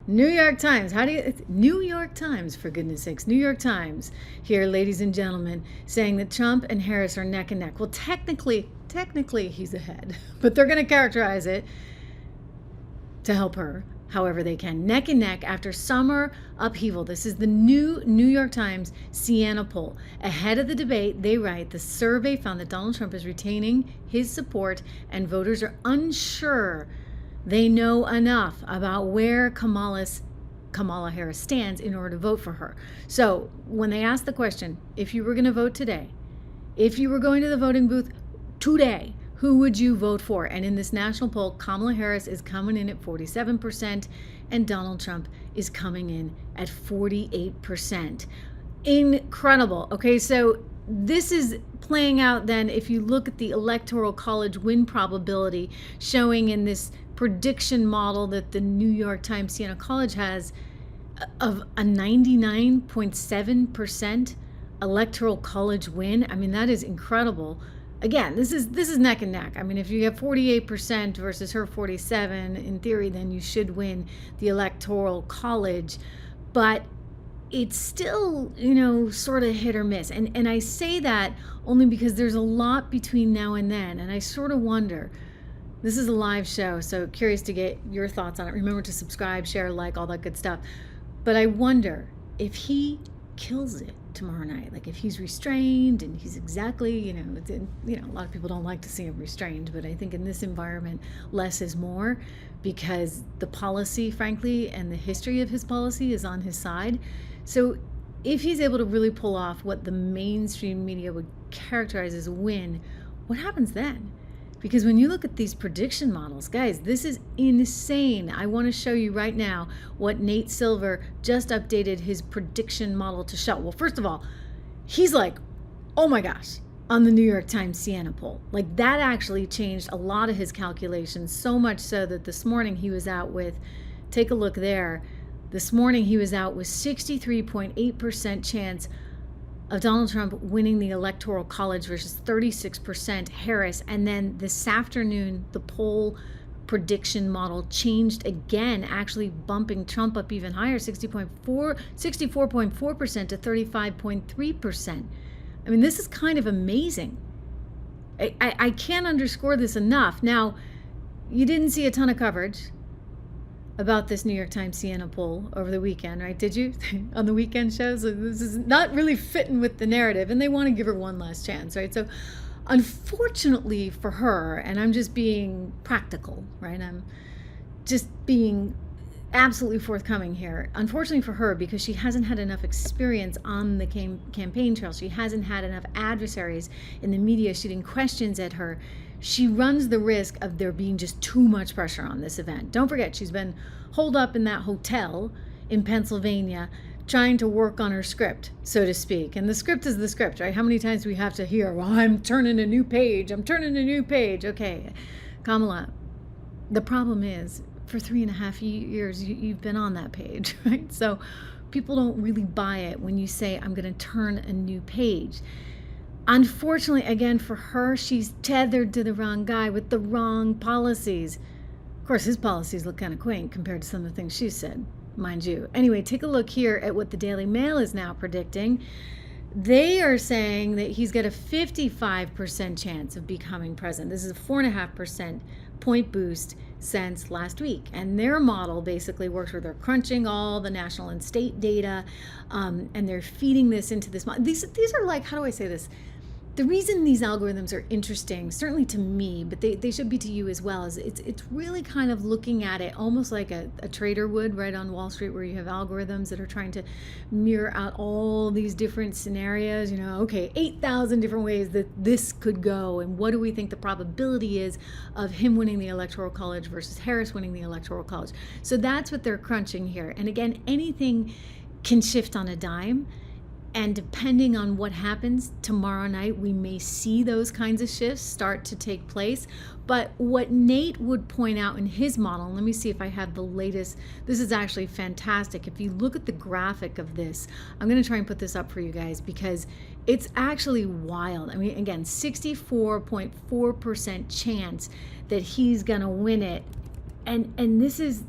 New York Times. New York Times, for goodness sakes. New York Times here, ladies and gentlemen, saying that Trump and Harris are neck and neck. Well, technically he's ahead, but they're going to characterize it to help her however they can. Neck and neck after summer upheaval. This is the new New York Times Siena poll. Ahead of the debate, they write, the survey found that Donald Trump is retaining his support and voters are unsure they know enough about where Kamala Harris stands in order to vote for her. So when they asked the question, if you were going to vote today, if you were going to the voting booth today, who would you vote for? And in this national poll, Kamala Harris is coming in at 47% and Donald Trump is coming in at 48%. Incredible. Okay, so this is playing out then if you look at the Electoral College win probability showing in this prediction model that the New York Times Siena College has of a 99.7% Electoral College win. I mean, that is incredible. Again, this is neck and neck. I mean, if you have 48% versus her 47, in theory, then you should win the Electoral College. But it's still, sort of hit or miss. And I say that only because there's a lot between now and then. And I sort of wonder, this is a live show, so curious to get your thoughts on it. Remember to subscribe, share, like, all that good stuff. But I wonder if he kills it tomorrow night, like if he's restrained and he's exactly, a lot of people don't like to see him restrained, but I think in this environment, less is more because the policy, frankly, and the history of his policy is on his side. So if he's able to really pull off what the mainstream media would characterize as a win, what happens then? Because when you look at these prediction models, guys, this is insane. I want to show you right now what Nate Silver just updated his prediction model to show. Well, first of all, he's like, oh my gosh, on the New York Times Siena poll. Like that actually changed a lot of his calculations, so much so that this morning he was out with, take a look there, this morning he was out with 63.8% chance of Donald Trump winning the Electoral College versus 36% Harris. And then this afternoon, the poll prediction model changed again, actually bumping Trump up even higher, 64.4% to 35.3%. I mean, this is kind of amazing. I can't underscore this enough. Now, you didn't see a ton of coverage about this New York Times Siena poll over the weekend, right? Did you? On the weekend shows? So this is not really fitting with the narrative, and they want to give her one last chance, right? So unfortunately for her, and I'm just being practical, right? I'm just being absolutely forthcoming here. Unfortunately for her, because she hasn't had enough experience on the campaign trail, she hasn't had enough adversaries in the media shooting questions at her, she runs the risk of there being just too much pressure on this event. Don't forget, she's been holed up in that hotel in Pennsylvania trying to work on her script, so to speak. And the script is the script, right? How many times do we have to hear, well, I'm turning a new page. Okay, Kamala, the problem is, for 3.5 years, you've been on that page, right? So people don't really buy it when you say, I'm going to turn a new page. Unfortunately, again, for her, she's tethered to the wrong guy with the wrong policies. Of course, his policies look kind of quaint compared to some of the things she said, mind you. Anyway, take a look here at what the Daily Mail is now predicting. They are saying that he's got a 55% chance of becoming president. This is a 4.5% point boost since last week. And their model basically works where they're crunching all the national and state data, and they're feeding this into this model. These are like, how do I say this? The reason these algorithms are interesting, certainly to me, but they should be to you as well, is it's really kind of looking at it almost like a trader would, right, on Wall Street, where you have algorithms that are trying to mirror out all these different scenarios, 8,000 different ways that this could go, and what do we think the probability is of him winning the Electoral College versus Harris winning the Electoral College. So that's what they're crunching here. And again, anything can shift on a dime. And depending on what happens tomorrow night, we may see those kinds of shifts start to take place. But what Nate would point out in his model, let me see if I have the latest. This is actually fantastic. If you look at the graphic of this, I'm going to try and put this up for you guys because it's actually wild. I mean, again, 64.4% chance that he's going to win it. And this is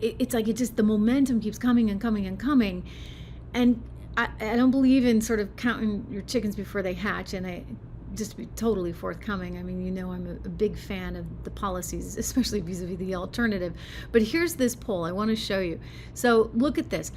it's like the momentum keeps coming and coming and coming. And I don't believe in sort of counting your chickens before they hatch. And just to be totally forthcoming, I mean, I'm a big fan of the policies, especially vis-a-vis the alternative. But here's this poll I want to show you. So look at this.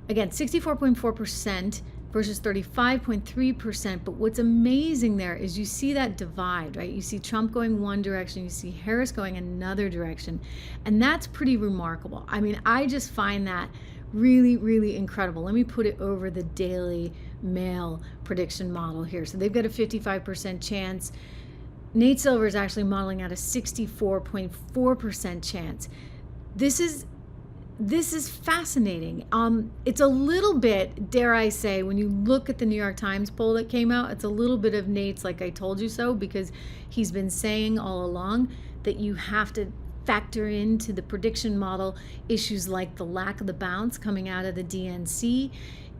Again, 64.4% versus 35.3%. But what's amazing there is you see that divide, right? You see Trump going one direction, you see Harris going another direction. And that's pretty remarkable. I mean, I just find that really, really incredible. Let me put it over the Daily Mail prediction model here. So they've got a 55% chance. Nate Silver is actually modeling out a 64.4% chance. This is fascinating. It's a little bit, dare I say, when you look at the New York Times poll that came out, it's a little bit of Nate's like I told you so, because he's been saying all along that you have to factor into the prediction model issues like the lack of the bounce coming out of the DNC,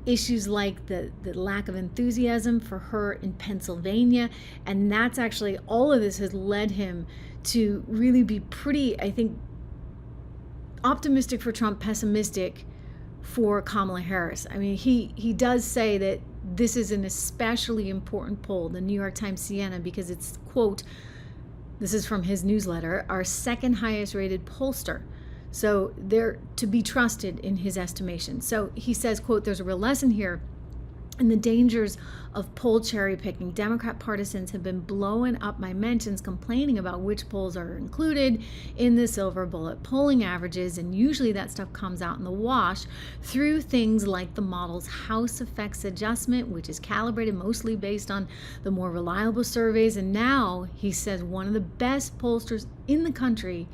issues like the lack of enthusiasm for her in Pennsylvania. And that's actually, all of this has led him to really be pretty, I think, optimistic for Trump, pessimistic for Kamala Harris. I mean, he does say that this is an especially important poll, the New York Times Siena, because it's, quote, this is from his newsletter, our second highest rated pollster. So they're to be trusted in his estimation. So he says, quote, there's a real lesson here in the dangers of poll cherry picking. Democrat partisans have been blowing up my mentions, complaining about which polls are included in the silver bullet polling averages. And usually that stuff comes out in the wash through things like the model's house effects adjustment, which is calibrated mostly based on the more reliable surveys. And now he says one of the best pollsters in the country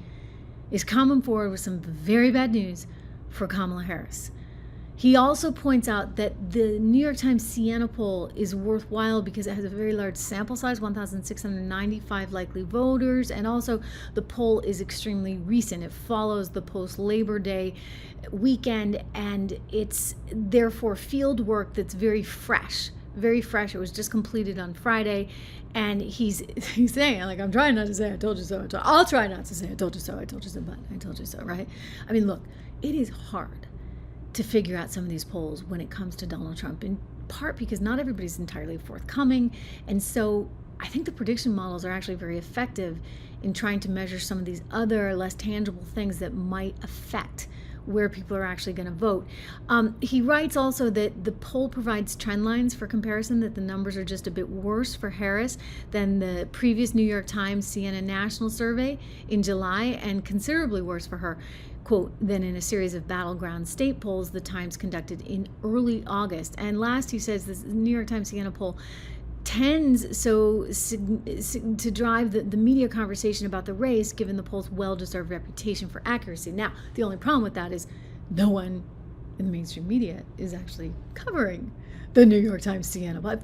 is coming forward with some very bad news for Kamala Harris. He also points out that the New York Times Siena poll is worthwhile because it has a very large sample size, 1,695 likely voters, and also the poll is extremely recent. It follows the post-Labor Day weekend, and it's therefore field work that's very fresh. Very fresh. It was just completed on Friday, and he's saying, like, I'm trying not to say I told you so. I'll try not to say I told you so, but I told you so, right? I mean, look, it is hard to figure out some of these polls when it comes to Donald Trump, in part because not everybody's entirely forthcoming. And so I think the prediction models are actually very effective in trying to measure some of these other less tangible things that might affect where people are actually going to vote. He writes also that the poll provides trend lines for comparison, that the numbers are just a bit worse for Harris than the previous New York Times Siena National Survey in July, and considerably worse for her, quote, than in a series of battleground state polls the Times conducted in early August. And last, he says, this New York Times Siena poll tends to drive the media conversation about the race, given the poll's well-deserved reputation for accuracy. Now, the only problem with that is no one in the mainstream media is actually covering the New York Times Siena. But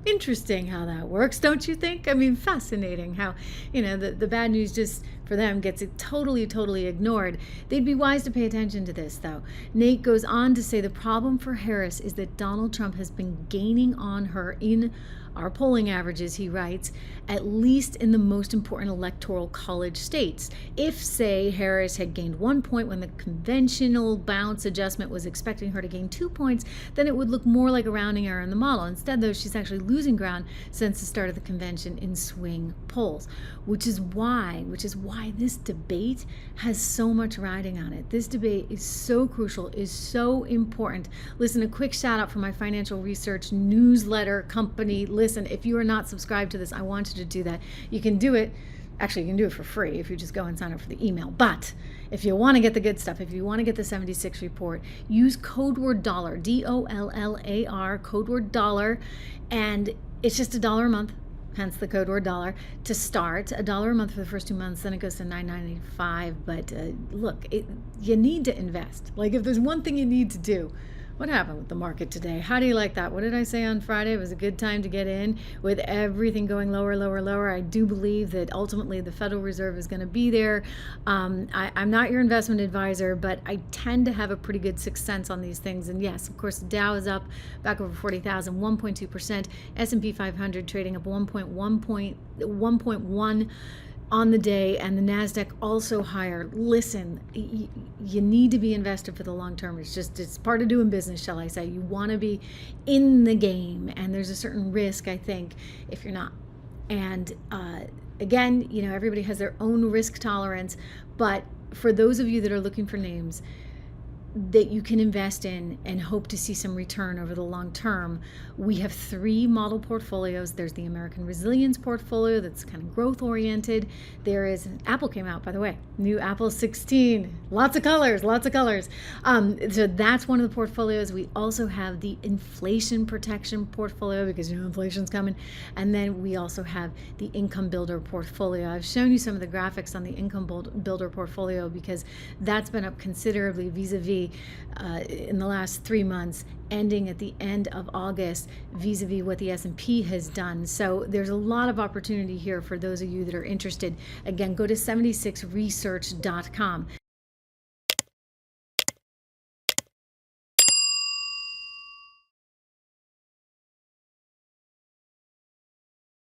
interesting how that works, don't you think? I mean, fascinating how, the bad news just for them gets it totally ignored. They'd be wise to pay attention to this, though. Nate goes on to say the problem for Harris is that Donald Trump has been gaining on her in our polling averages, he writes, at least in the most important electoral college states. If, say, Harris had gained 1 point when the conventional bounce adjustment was expecting her to gain 2 points, then it would look more like a rounding error in the model. Instead, though, she's actually losing ground since the start of the convention in swing polls, which is why this debate has so much riding on it. This debate is so crucial, is so important. Listen, a quick shout out for my financial research newsletter company. Listen, if you are not subscribed to this, I want you to do that. You can do it. Actually, you can do it for free if you just go and sign up for the email. But if you want to get the good stuff, if you want to get the 76 report, use code word dollar, DOLLAR, code word dollar, and it's just $1 a month. Hence the code word dollar to start. $1 a month for the first 2 months, then it goes to $9.95. But look, you need to invest. Like, if there's one thing you need to do, what happened with the market today? How do you like that? What did I say on Friday? It was a good time to get in with everything going lower. I do believe that ultimately the Federal Reserve is going to be there. I'm not your investment advisor, but I tend to have a pretty good sixth sense on these things. And yes, of course, the Dow is up back over 40,000, 1.2%. S&P 500 trading up 1.1 on the day, and the NASDAQ also higher. Listen, you need to be invested for the long term. It's part of doing business, shall I say. You want to be in the game, and there's a certain risk, I think, if you're not. And again, everybody has their own risk tolerance, but for those of you that are looking for names that you can invest in and hope to see some return over the long term, we have 3 model portfolios. There's the American Resilience portfolio that's kind of growth oriented. There is, Apple came out, by the way, new Apple 16, lots of colors. So that's one of the portfolios. We also have the inflation protection portfolio because inflation's coming. And then we also have the income builder portfolio. I've shown you some of the graphics on the income builder portfolio because that's been up considerably vis-a-vis in the last 3 months, ending at the end of August, vis-a-vis what the S&P has done. So there's a lot of opportunity here for those of you that are interested. Again, go to 76research.com.